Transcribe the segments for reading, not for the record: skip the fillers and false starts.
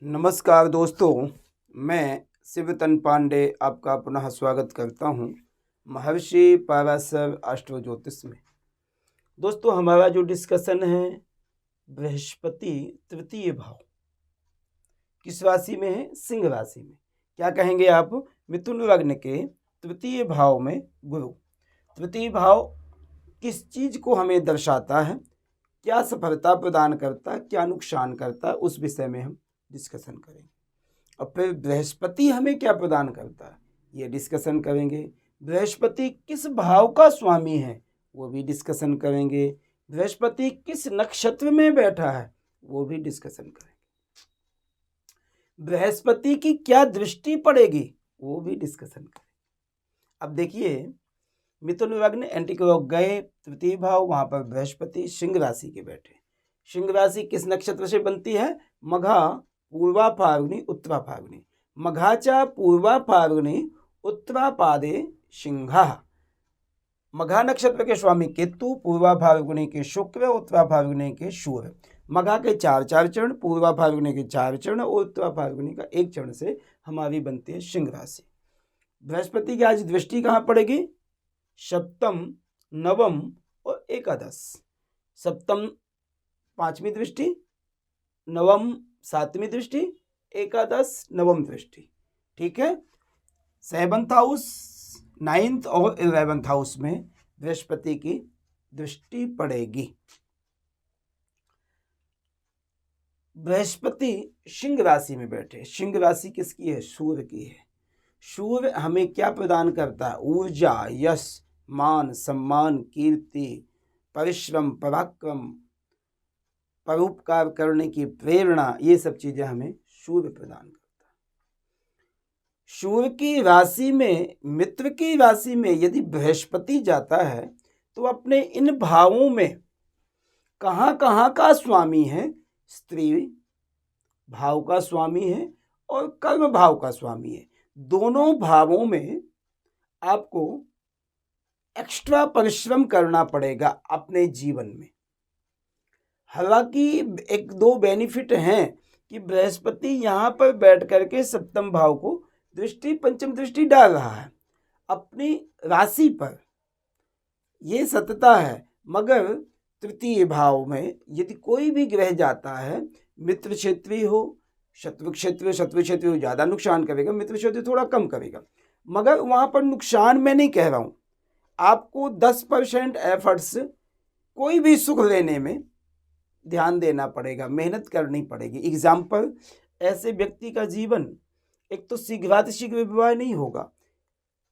नमस्कार दोस्तों, मैं शिवतन पांडे आपका पुनः स्वागत करता हूं महर्षि पराशर एस्ट्रो ज्योतिष में। दोस्तों, हमारा जो डिस्कशन है बृहस्पति तृतीय भाव किस राशि में है? सिंह राशि में। क्या कहेंगे आप? मिथुन लग्न के तृतीय भाव में गुरु। तृतीय भाव किस चीज को हमें दर्शाता है, क्या सफलता प्रदान करता है, क्या नुकसान करता है, उस विषय में हम डिस्कशन करेंगे। और फिर बृहस्पति हमें क्या प्रदान करता है ये डिस्कशन करेंगे। बृहस्पति किस भाव का स्वामी है वो भी डिस्कशन करेंगे। बृहस्पति किस नक्षत्र में बैठा है वो भी डिस्कशन करेंगे। बृहस्पति की क्या दृष्टि पड़ेगी वो भी डिस्कशन करेंगे। अब देखिए, मिथुन लग्न एंटीक्लॉक गए तृतीय भाव, वहां पर बृहस्पति सिंह राशि के बैठे। सिंह राशि किस नक्षत्र से बनती है? मघा, पूर्वा फाल्गुनी, उत्तरा फाल्गुनी। मघाचा पूर्वा फाल्गुनी उत्तरापादे सिंहा। मघा नक्षत्र के स्वामी केतु, पूर्वा फाल्गुनी के शुक्र, उत्तरा फाल्गुनी के सूर्य। मघा के चार चरण, पूर्वा फाल्गुनी के 4 चरण और उत्तरा फाल्गुनी का 1 चरण से हमारी बनती है सिंह राशि। बृहस्पति की आज दृष्टि कहाँ पड़ेगी? सप्तम, नवम और एकादश। सप्तम 5वीं दृष्टि, नवम 7वीं दृष्टि, एकादश नवम दृष्टि। ठीक है, 7th हाउस, 9th और 11th हाउस में बृहस्पति की दृष्टि पड़ेगी। बृहस्पति सिंह राशि में बैठे। सिंह राशि किसकी है? सूर्य की है। सूर्य हमें क्या प्रदान करता है? ऊर्जा, यश, मान, सम्मान, कीर्ति, परिश्रम, पराक्रम, परोपकार करने की प्रेरणा, ये सब चीजें हमें सूर्य प्रदान करता है। सूर्य की राशि में, मित्र की राशि में यदि बृहस्पति जाता है तो अपने इन भावों में कहाँ कहाँ का स्वामी है? स्त्री भाव का स्वामी है और कर्म भाव का स्वामी है। दोनों भावों में आपको एक्स्ट्रा परिश्रम करना पड़ेगा अपने जीवन में। हालांकि 1-2 बेनिफिट हैं कि बृहस्पति यहाँ पर बैठ करके सप्तम भाव को दृष्टि, पंचम दृष्टि डाल रहा है अपनी राशि पर, ये सत्यता है। मगर तृतीय भाव में यदि कोई भी ग्रह जाता है, मित्र क्षेत्रीय हो, शत्रु क्षेत्रीय हो, ज़्यादा नुकसान करेगा, मित्र क्षेत्रीय थोड़ा कम करेगा। मगर वहाँ पर नुकसान मैं नहीं कह रहा हूँ, आपको 10% एफर्ट्स कोई भी सुख लेने में ध्यान देना पड़ेगा, मेहनत करनी पड़ेगी। एग्जाम्पल, ऐसे व्यक्ति का जीवन एक तो शीघ्र विवाह नहीं होगा,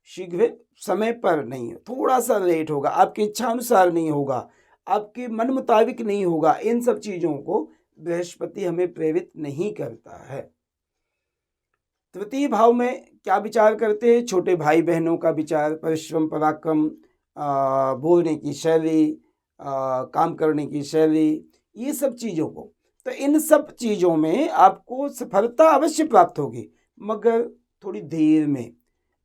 शीघ्र समय पर नहीं, थोड़ा सा लेट होगा, आपकी इच्छा अनुसार नहीं होगा, आपके मन मुताबिक नहीं होगा। इन सब चीज़ों को बृहस्पति हमें प्रेरित नहीं करता है। तृतीय भाव में क्या विचार करते हैं? छोटे भाई बहनों का विचार, परिश्रम, पराक्रम, बोलने की शैली, काम करने की शैली, ये सब चीज़ों को। तो इन सब चीज़ों में आपको सफलता अवश्य प्राप्त होगी, मगर थोड़ी देर में।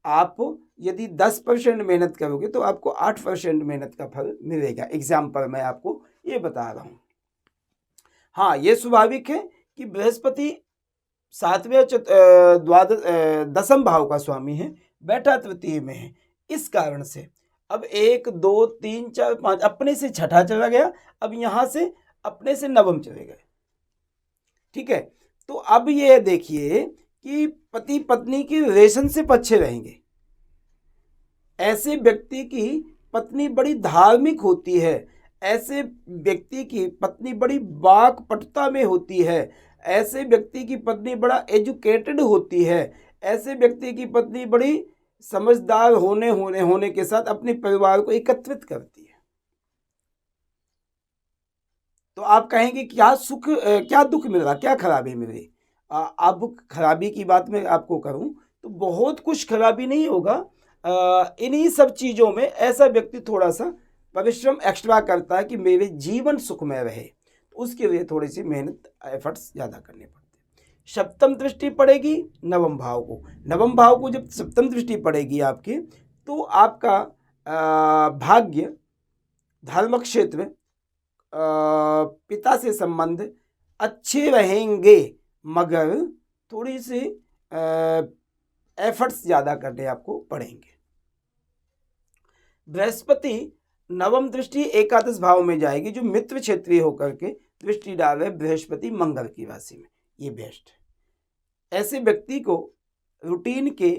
आप यदि 10% मेहनत करोगे तो आपको 8% मेहनत का फल मिलेगा। एग्जाम्पल मैं आपको ये बता रहा हूँ। हाँ, ये स्वाभाविक है कि बृहस्पति 7वें द्वादश 10th भाव का स्वामी है, बैठा तृतीय में है। इस कारण से अब 1, 2, 3, 4, 5 अपने से छठा चला गया, अब यहाँ से अपने से नवम चले गए। ठीक है, तो अब ये देखिए कि पति पत्नी की रिलेशनशिप अच्छे रहेंगे। ऐसे व्यक्ति की पत्नी बड़ी धार्मिक होती है, ऐसे व्यक्ति की पत्नी बड़ी वाक्पटुता में होती है, ऐसे व्यक्ति की पत्नी बड़ा एजुकेटेड होती है, ऐसे व्यक्ति की पत्नी बड़ी समझदार होने के साथ अपने परिवार को एकत्रित करती है। तो आप कहेंगे क्या सुख, क्या दुख मिल रहा, क्या खराबी मिल रही? अब खराबी की बात मैं आपको करूं तो बहुत कुछ खराबी नहीं होगा। इन्हीं सब चीज़ों में ऐसा व्यक्ति थोड़ा सा परिश्रम एक्स्ट्रा करता है कि मेरे जीवन सुखमय रहे, तो उसके लिए थोड़ी सी मेहनत, एफर्ट्स ज़्यादा करने पड़ते हैं। सप्तम दृष्टि पड़ेगी नवम भाव को। नवम भाव को जब सप्तम दृष्टि पड़ेगी आपकी, तो आपका भाग्य, धर्म क्षेत्र, पिता से संबंध अच्छे रहेंगे। मगर थोड़ी सी एफर्ट्स ज़्यादा करने आपको पड़ेंगे। बृहस्पति नवम दृष्टि एकादश भाव में जाएगी, जो मित्र क्षेत्रीय होकर के दृष्टि डाल रहे बृहस्पति मंगल की राशि में, ये बेस्ट है। ऐसे व्यक्ति को रूटीन के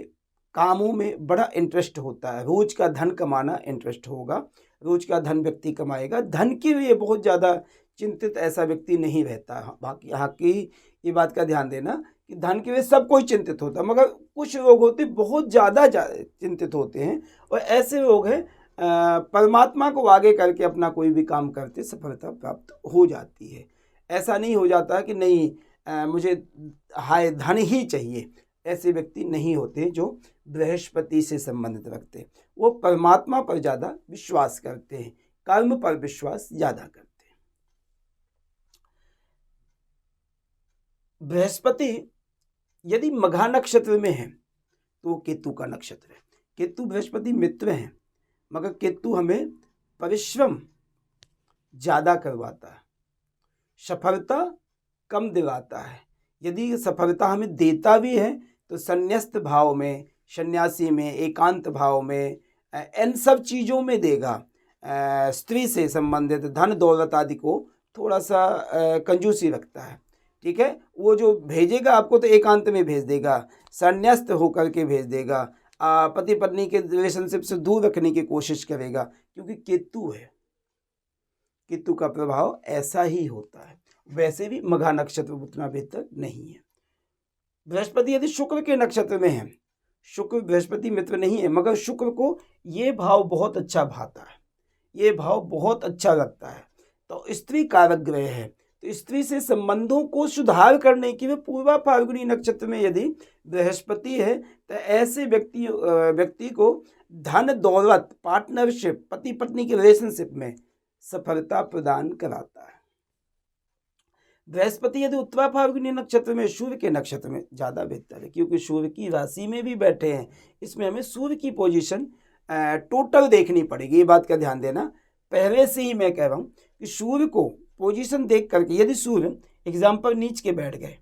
कामों में बड़ा इंटरेस्ट होता है, रोज का धन कमाना इंटरेस्ट होगा, रोज का धन व्यक्ति कमाएगा, धन के लिए बहुत ज़्यादा चिंतित ऐसा व्यक्ति नहीं रहता। बाकी यहाँ की ये बात का ध्यान देना कि धन के लिए सब कोई चिंतित होता है, मगर कुछ लोग होते बहुत ज़्यादा चिंतित होते हैं, और ऐसे लोग हैं परमात्मा को आगे करके अपना कोई भी काम करते सफलता प्राप्त हो जाती है। ऐसा नहीं हो जाता कि नहीं मुझे हाय धन ही चाहिए, ऐसे व्यक्ति नहीं होते जो बृहस्पति से संबंधित रखते हैं। वो परमात्मा पर ज़्यादा विश्वास करते हैं, कर्म पर विश्वास ज़्यादा करते हैं। बृहस्पति यदि मघा नक्षत्र में है तो केतु का नक्षत्र है। केतु बृहस्पति मित्र हैं, मगर केतु हमें परिश्रम ज़्यादा करवाता है, सफलता कम दिलाता है। यदि सफलता हमें देता भी है तो संन्यस्त भाव में, सन्यासी में, एकांत भाव में, इन सब चीज़ों में देगा। स्त्री से संबंधित धन दौलत आदि को थोड़ा सा कंजूसी रखता है, ठीक है। वो जो भेजेगा आपको तो एकांत में भेज देगा, संन्यस्त होकर के भेज देगा, पति पत्नी के रिलेशनशिप से दूर रखने की कोशिश करेगा, क्योंकि केतु है, केतु का प्रभाव ऐसा ही होता है। वैसे भी मघा नक्षत्र उतना बेहतर नहीं है। बृहस्पति यदि शुक्र के नक्षत्र में है, शुक्र बृहस्पति मित्र नहीं है, मगर शुक्र को ये भाव बहुत अच्छा भाता है, ये भाव बहुत अच्छा लगता है, तो स्त्री कारक ग्रह है, तो स्त्री से संबंधों को सुधार करने के लिए पूर्वा फाल्गुनी नक्षत्र में यदि बृहस्पति है तो ऐसे व्यक्ति को धन दौलत, पार्टनरशिप, पति पत्नी के रिलेशनशिप में सफलता प्रदान कराता है। बृहस्पति यदि उत्तरा फाल्गुनी नक्षत्र में, सूर्य के नक्षत्र में, ज़्यादा बेहतर है, क्योंकि सूर्य की राशि में भी बैठे हैं। इसमें हमें सूर्य की पोजीशन टोटल देखनी पड़ेगी, ये बात का ध्यान देना। पहले से ही मैं कह रहा हूँ कि सूर्य को पोजीशन देख करके, यदि सूर्य एग्जाम्पल नीच के बैठ गए,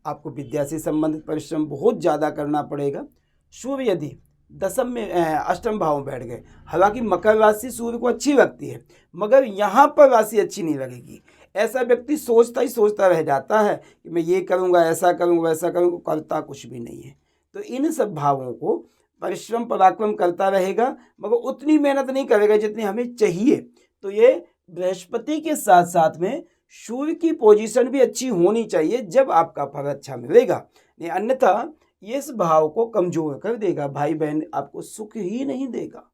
आपको विद्या से संबंधित परिश्रम बहुत ज़्यादा करना पड़ेगा। सूर्य यदि दशम में, अष्टम भाव में बैठ गए, हालांकि मकर राशि सूर्य को अच्छी लगती है, मगर यहाँ पर राशि अच्छी नहीं लगेगी। ऐसा व्यक्ति सोचता ही सोचता रह जाता है कि मैं ये करूँगा, ऐसा करूँगा, वैसा करूँगा, करता कुछ भी नहीं है। तो इन सब भावों को परिश्रम पराक्रम करता रहेगा, मगर उतनी मेहनत नहीं करेगा जितनी हमें चाहिए। तो ये बृहस्पति के साथ साथ में सूर्य की पोजीशन भी अच्छी होनी चाहिए, जब आपका फल अच्छा मिलेगा। नहीं अन्यथा ये इस भाव को कमजोर कर देगा, भाई बहन आपको सुख ही नहीं देगा।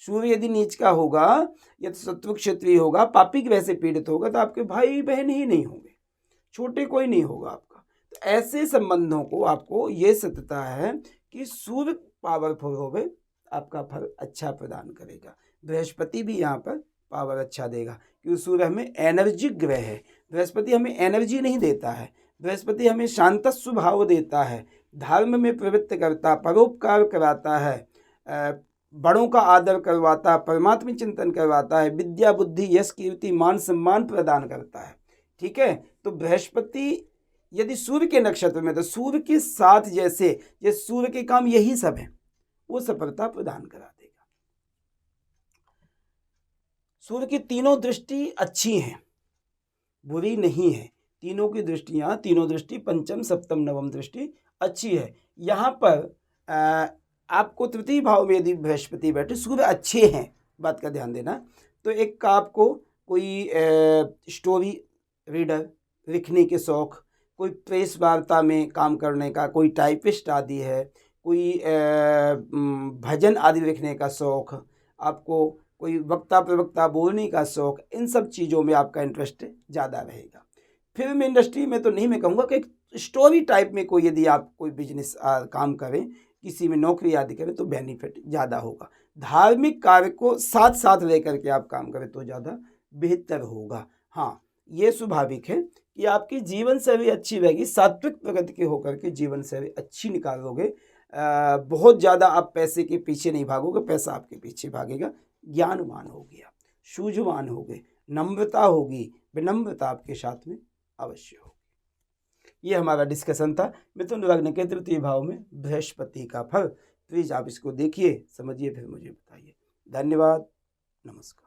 सूर्य यदि नीच का होगा या तो शत्रु क्षेत्रीय होगा, पापी ग्रह से पीड़ित होगा, तो आपके भाई बहन ही नहीं होंगे, छोटे कोई नहीं होगा आपका। तो ऐसे संबंधों को आपको ये सत्यता है कि सूर्य पावरफुल होवे, आपका फल अच्छा प्रदान करेगा। बृहस्पति भी यहाँ पर पावर अच्छा देगा, क्योंकि सूर्य हमें एनर्जी ग्रह है। बृहस्पति हमें एनर्जी नहीं देता है, बृहस्पति हमें शांत स्वभाव देता है, धर्म में प्रवृत्त करता, परोपकार कराता है, बड़ों का आदर करवाता, परमात्मा चिंतन करवाता है, विद्या बुद्धि यश कीर्ति मान सम्मान प्रदान करता है, ठीक है। तो बृहस्पति यदि सूर्य के नक्षत्र में, तो सूर्य के साथ जैसे ये सूर्य के काम यही सब है, वो सफलता प्रदान करा देगा। सूर्य की तीनों दृष्टि अच्छी हैं, बुरी नहीं है। तीनों की दृष्टियाँ, तीनों दृष्टि पंचम सप्तम नवम दृष्टि अच्छी है। यहाँ पर आपको तृतीय भाव में यदि बृहस्पति बैठे, सूर्य अच्छे हैं, बात का ध्यान देना। तो एक आपको कोई स्टोरी रीडर, लिखने के शौक़, कोई प्रेस वार्ता में काम करने का, कोई टाइपिस्ट आदि है, कोई भजन आदि लिखने का शौक़, आपको कोई वक्ता प्रवक्ता बोलने का शौक़, इन सब चीज़ों में आपका इंटरेस्ट ज़्यादा रहेगा। फिल्म इंडस्ट्री में तो नहीं, मैं कहूँगा कि स्टोरी टाइप में कोई यदि आप कोई बिजनेस काम करें, किसी में नौकरी आदि करें, तो बेनिफिट ज़्यादा होगा। धार्मिक कार्य को साथ साथ लेकर के आप काम करें तो ज़्यादा बेहतर होगा। हाँ, ये स्वाभाविक है कि आपकी जीवन शैली अच्छी रहेगी, सात्विक प्रकृति के होकर के जीवन शैली अच्छी निकालोगे। बहुत ज़्यादा आप पैसे के पीछे नहीं भागोगे, पैसा आपके पीछे भागेगा। ज्ञानवान होगे आप, सूझवान होगे, नम्रता होगी, विनम्रता आपके साथ में अवश्य होगी। ये हमारा डिस्कशन था मिथुन लग्न के तृतीय भाव में बृहस्पति का फल। प्लीज़ आप इसको देखिए, समझिए, फिर मुझे बताइए। धन्यवाद, नमस्कार।